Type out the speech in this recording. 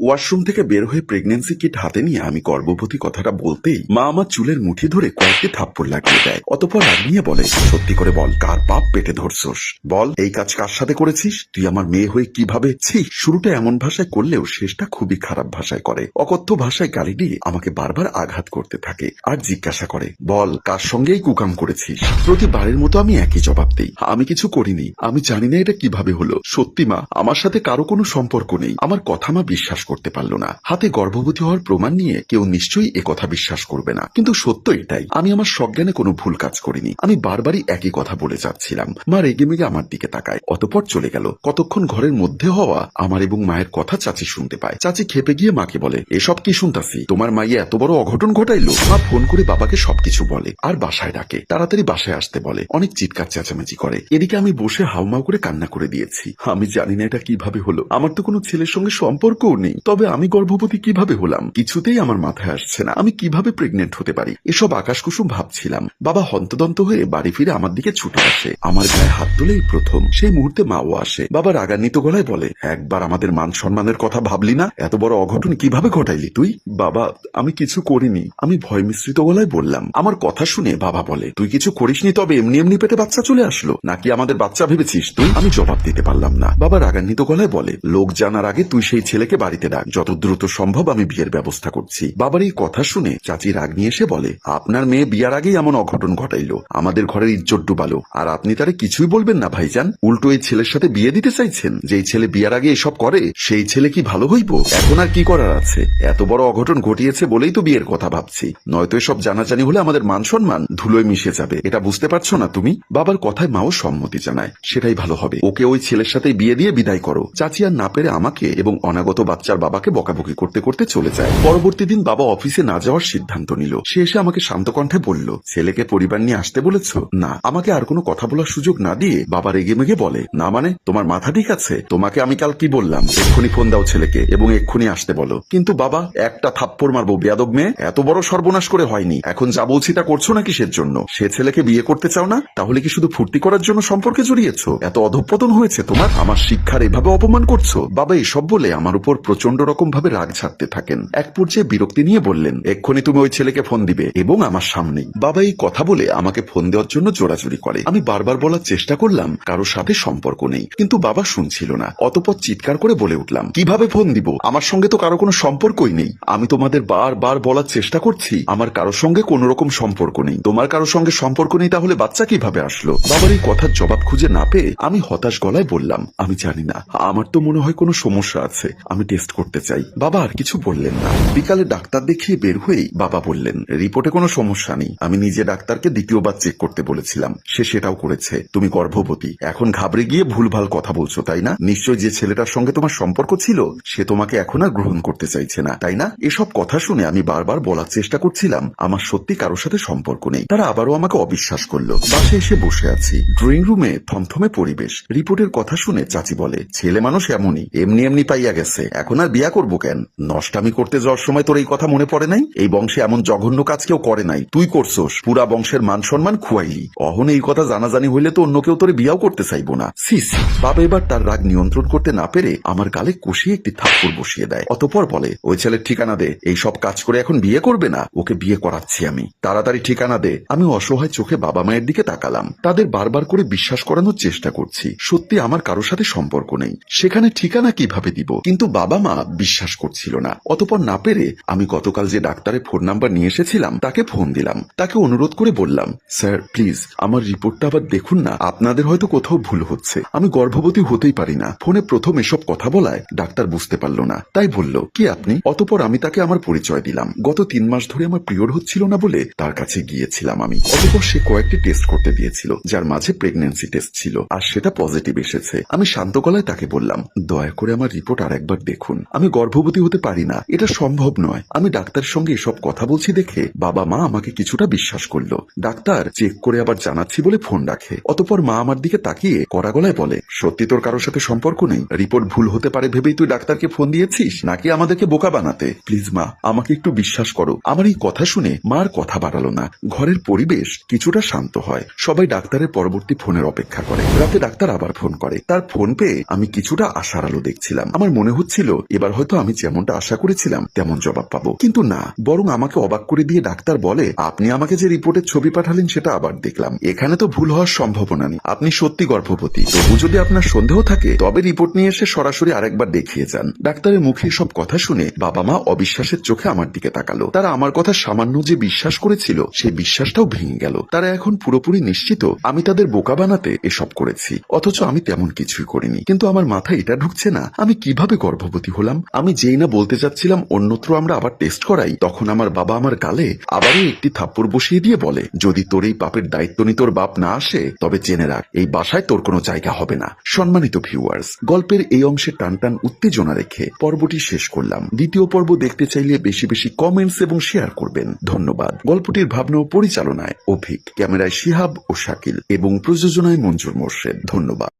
Washroom থেকে বের হয়ে প্রেগন্যান্সি কিট হাতে নিয়ে আমি গর্ভবতী কথাটা বলতেই মা আমার চুলের মুঠি ধরে কয়েকটি থাপ্পড় লাগিয়ে দেয়। অতঃপর রাগ নিয়ে বলে, সত্যি করে বল, কার পাপ পেটে ধরছস? বল, এই কাজ কার সাথে করেছিস? তুই আমার মেয়ে হয়ে কিভাবে? ছি! শুরুটা এমন ভাষায় করলেও শেষটা খুবই খারাপ ভাষায় করে। অকথ্য ভাষায় গালি দিয়ে আমাকে বারবার আঘাত করতে থাকে আর জিজ্ঞাসা করে, বল, কার সঙ্গেই কুকাম করেছিস? প্রতিবারের মতো আমি একই জবাব দিই, আমি কিছু করিনি। আমি জানি না এটা কিভাবে হলো। সত্যি মা, আমার সাথে কারো কোনো সম্পর্ক নেই। আমার কথা মা বিশ্বাস করতে পারল না। হাতে গর্ভবতী হওয়ার প্রমাণ নিয়ে কেউ নিশ্চয়ই কথা বিশ্বাস করবে না, কিন্তু সত্য এটাই, আমি আমার সজ্ঞানে কোনো ভুল কাজ করিনি। আমি বারবারই একই কথা বলে যাচ্ছিলাম। মা রেগে মেগে আমার দিকে তাকায়, অতঃপর চলে গেল। কতক্ষণ ঘরের মধ্যে হওয়া আমার এবং মায়ের কথা চাচি শুনতে পায়। চাচি খেপে গিয়ে মাকে বলে, এসব কি শুনতাছি? তোমার মাইয়া এত বড় অঘটন ঘটাইলো? মা ফোন করে বাবাকে সবকিছু বলে আর বাসায় ডাকে, তাড়াতাড়ি বাসায় আসতে বলে। অনেক চিৎকার চেঁচামেচি করে। এদিকে আমি বসে হাউমাউ করে কান্না করে দিয়েছি। আমি জানি না এটা কিভাবে হলো। আমার তো কোনো ছেলের সঙ্গে সম্পর্কও নেই, তবে আমি গর্ভবতী কিভাবে হলাম কিছুতেই আমার মাথায় আসছে না। আমি কিভাবে প্রেগনেন্ট হতে পারি? এসব আকাশকুসুম ভাবছিলাম। বাবা হন্তদন্ত হয়ে বাড়ি ফিরে আমার দিকে ছুটে আসে। আমার গায়ে হাত তুলেই প্রথম। সেই মুহূর্তে মাও আসে। বাবা রাগান্বিত গলায় বলে, একবার আমাদের মান সম্মানের কথা ভাবলি না? এত বড় অঘটন কিভাবে ঘটাইলি তুই? বাবা, আমি কিছু করিনি, আমি ভয় মিশ্রিত গলায় বললাম। আমার কথা শুনে বাবা বলে, তুই কিছু করিসনি, তবে এমনি এমনি পেটে বাচ্চা চলে আসলো নাকি আমাদের বাচ্চা ভেবেছিস তুই? আমি জবাব দিতে পারলাম না। বাবা রাগান্বিত গলায় বলে, লোক জানার আগে তুই সেই ছেলেকে বাড়িতে ডাক, যত দ্রুত সম্ভব আমি বিয়ের ব্যবস্থা করছি। বাবার এই কথা শুনে চাচি রাগ নিয়ে এসে বলে, আপনার মেয়ে বিয়ার আগেই এমন অঘটন ঘটাইলো, আমাদের ঘরের ইজ্জত ডুবালো, আর আপনি তারে কিছুই বলবেন না ভাইজান? উল্টো এই ছেলের সাথে বিয়ে দিতে চাইছেন? যেই ছেলে বিয়ার আগে এসব করে সেই ছেলে কি ভালো হইব? এখন আর কি করার আছে? এত বড় অঘটন ঘটিয়েছে বলেই তো বিয়ের কথা ভাবছি, নয়তো এসব জানাজানি হলে আমাদের মান সম্মান ধুলোয় মিশে যাবে। এটা বুঝতে পারছো না তুমি? বাবার কথায় মাও সম্মতি জানায়, সেটাই ভালো হবে, ওকে ওই ছেলের সাথে বিয়ে দিয়ে বিদায় করো। চাচি আর না পেরে আমাকে এবং অনাগত বাচ্চার বাবাকে বকাবকি করতে করতে চলে যায়। পরবর্তী দিন বাবা অফিসে না যাওয়ার সিদ্ধান্ত নিল। সে এসে আমাকে শান্ত কণ্ঠে বলল, ছেলেকে পরিবার নিয়ে আসতে বলেছ? না। আমাকে আর কোনো কথা বলার সুযোগ না দিয়ে বাবা রেগে মেগে বলে, না মানে? তোমার মাথা ঠিক আছে? তোমাকে আমি কাল কি বললাম? এক্ষুনি ফোন দাও ছেলেকে এবং এক্ষুনি আসতে বলো। কিন্তু বাবা, একটা থাপ্পড় মারবো বেয়াদব মেয়ে। এত বড় সর্বনাশ করে হয়নি। এখন যা বলছি তা করছো না কিসের জন্য? সে ছেলেকে বিয়ে করতে চাও না? তাহলে কি শুধু ফুর্তি করার জন্য সম্পর্কে জড়িয়েছো? এত অধঃপতন হয়েছে তোমার? আমার শিক্ষার এভাবে অপমান করছো? বাবা এসব বলে আমার উপর প্রচন্ড রকম ভাবে রাগ ঝাড়তে থাকেন। এক পর্যায়ে বিরক্তি নিয়ে বললেন, এক্ষুনি তুমি ওই ছেলেকে ফোন দিবে এবং আমার সামনেই। বাবা এই কথা বলে আমাকে ফোন দেওয়ার জন্য জোরাজুরি করে। আমি বারবার বলার চেষ্টা করলাম কারোর সাথে সম্পর্ক নেই, কিন্তু বাবা শুনছিল না। অতঃপর চিৎকার করে বলে উঠলাম, কিভাবে ফোন দিব? আমার সঙ্গে তো কারো কোনো সম্পর্কই নেই। আমি তোমাদের বারবার বলার চেষ্টা করছি আমার কারোর সঙ্গে কোনো রকম সম্পর্ক নেই। তোমার কারোর সঙ্গে সম্পর্ক নেই, তাহলে বাচ্চা কিভাবে আসলো? বাবার এই কথার জবাব খুঁজে না পেয়ে আমি হতাশ গলায় বললাম, আমি জানি না, আমার তো মনে হয় কোনো সমস্যা আছে, আমি টেস্ট করতে চাই। বাবা আর কিছু বললেন না। বিকালে ডাক্তার দেখিয়ে বের হয়েই বাবা বললেন, রিপোর্টে কোনো সমস্যা নেই। আমি নিজে ডাক্তারকে দ্বিতীয়বার চেক করতে বলেছিলাম, সে সেটাও করেছে। তুমি গর্ভবতী। এখন ঘাবড়ে গিয়ে ভুলভাল কথা বলছো, তাই না? নিশ্চয় যে ছেলেটার সঙ্গে তোমার সম্পর্ক ছিল সে তোমাকে এখন আর গ্রহণ করতে চাইছে না, তাই না? এসব কথা শুনে আমি বারবার বলার চেষ্টা করছিলাম আমার সত্যি কারোর সাথে সম্পর্ক নেই। তারা আবারও আমাকে অবিশ্বাস করলো। বাসে এসে বসে আছি। ড্রয়িং রুমে থমথমে পরিবেশ। রিপোর্টের কথা শুনে চাচি বলে, ছেলে মানুষ এমনই, এমনি এমনি পাইয়া গেছে, এখন আর বিয়া করবো কেন? নষ্টামি করতে যাওয়ার সময় তোর এই কথা মনে পড়ে নাই? এই বংশে এমন জঘন্য কাজ কেউ করে নাই, তুই করছোস। পুরা বংশের মান সম্মান খুয়াইলি। অহন এই কথা জানাজানি হইলে তো অন্য কেউ তোরে বিয়াও করতে চাইবো না। সিসি। বাবা এবার তার রাগ নিয়ন্ত্রণ করতে না পেরে আমার গালে কষিয়ে একটি থাপ্পড় বসিয়ে দেয়। অতঃপর বলে, ওই ছেলের ঠিকানা দে। এই সব কাজ করে এখন বিয়ে করবে না? ওকে বিয়ে করাচ্ছি আমি, তাড়াতাড়ি ঠিকানা দে। আমি অসহায় চোখে বাবা মায়ের দিকে তাকালাম। তাদের বারবার করে বিশ্বাস করানোর চেষ্টা করছি সত্যি আমার কারোর সাথে সম্পর্ক নেই, সেখানে ঠিকানা কিভাবে দিব? কিন্তু বাবা মা বিশ্বাস করছিল না। অতঃপর না পেরে আমি গতকাল যে ডাক্তারের ফোন নাম্বার নিয়ে এসেছিলাম তাকে ফোন দিলাম। তাকে অনুরোধ করে বললাম, স্যার প্লিজ আমার রিপোর্টটা আবার দেখুন না, আপনাদের হয়তো কোথাও ভুল হচ্ছে, আমি গর্ভবতী হতেই পারি না। ফোনে প্রথম এসব কথা বলায় ডাক্তার বুঝতে পারলো না, তাই বলল, কি আপনি? অতঃপর আমি তাকে আমার পরিচয় দিলাম। গত 3 মাস ধরে আমার পিরিয়ড হচ্ছিল না বলে তার কাছে গিয়েছিলাম আমি। অতঃপর সে কয়েকটি টেস্ট করতে দিয়েছিল, যার মাঝে প্রেগন্যান্সি টেস্ট ছিল, আর সেটা পজিটিভ এসেছে। আমি শান্ত গলায় তাকে বললাম, দয়া করে আমার রিপোর্ট আর একবার দেখুন, আমি গর্ভবতী হতে পারি না, এটা সম্ভব নয়। আমি ডাক্তারের সঙ্গে এসব কথা বলছি দেখে বাবা মা আমাকে কিছুটা বিশ্বাস করলো। ডাক্তার চেক করে আবার জানাচ্ছি বলে ফোন রাখে। অতঃপর মা আমার দিকে তাকিয়ে কড়া গলায় বলে, সত্যি তোর কারোর সাথে সম্পর্ক নেই? রিপোর্ট ভুল হতে পারে ভেবেই তুই ডাক্তারকে ফোন দিয়েছিস, নাকি আমাদেরকে বোকা বানাতে? প্লিজ মা, আমাকে একটু বিশ্বাস করো। আমার এই কথা শুনে মার কথা বাড়ালো না। ঘরের পরিবেশ কিছুটা শান্ত হয়। সবাই ডাক্তারের পরবর্তী ফোনের অপেক্ষা করে। রাতে ডাক্তার আবার ফোন করে। তার ফোন পেয়ে আমি কিছুটা আশার আলো দেখছিলাম। আমার মনে হচ্ছিল এবার হয়তো আমি যেমনটা আশা করেছিলাম তেমন জবাব পাবো, কিন্তু না, বরং আমাকে অবাক করে দিয়ে ডাক্তার বলে, আপনি আমাকে যে রিপোর্টের ছবি পাঠালেন সেটা আবার দেখলাম, এখানে তো ভুল হওয়ার সম্ভাবনা নেই, আপনি সত্যি গর্ভবতী। তবু যদি আপনার সন্দেহ থাকে তবে রিপোর্ট নিয়ে এসে সরাসরি আরেকবার দেখিয়ে যান। ডাক্তারের মুখে সব কথা শুনে বাবা মা অবিশ্বাসের চোখে আমার দিকে তাকালো। তারা আমার কথা সামান্য যে বিশ্বাস করেছিল সেই বিশ্বাসটাও ভেঙে গেল। তারা এখন পুরোপুরি নিশ্চিত আমি তাদের বোকা বানাতে এসব করেছি, অথচ আমি তেমন কিছুই করিনি। কিন্তু আমার মাথায় এটা ঢুকছে না আমি কিভাবে গর্ভবতী হলাম। আমি যেই না বলতে চাচ্ছিলাম অন্যত্র আমরা আবার টেস্ট করাই, তখন আমার বাবা আমার গালে আবারও একটি থাপ্পড় বসিয়ে দিয়ে বলে, যদি তোর এই পাপের দায়িত্ব নিয়ে তোর বাপ না আসে তবে জেনে রাখ এই বাসায় তোর কোনো জায়গা হবে না। সম্মানিত ভিউয়ার্স, গল্পের এই অংশে টানটান উত্তেজনা রেখে পর্বটি শেষ করলাম। দ্বিতীয় পর্ব দেখতে চাইলে বেশি বেশি কমেন্টস এবং শেয়ার করবেন। ধন্যবাদ। গল্পটির ভাবনা ও পরিচালনায় অভিক, ক্যামেরায় শিহাব ও শাকিল এবং প্রযোজনায় মঞ্জুর মোর্শেদ। ধন্যবাদ।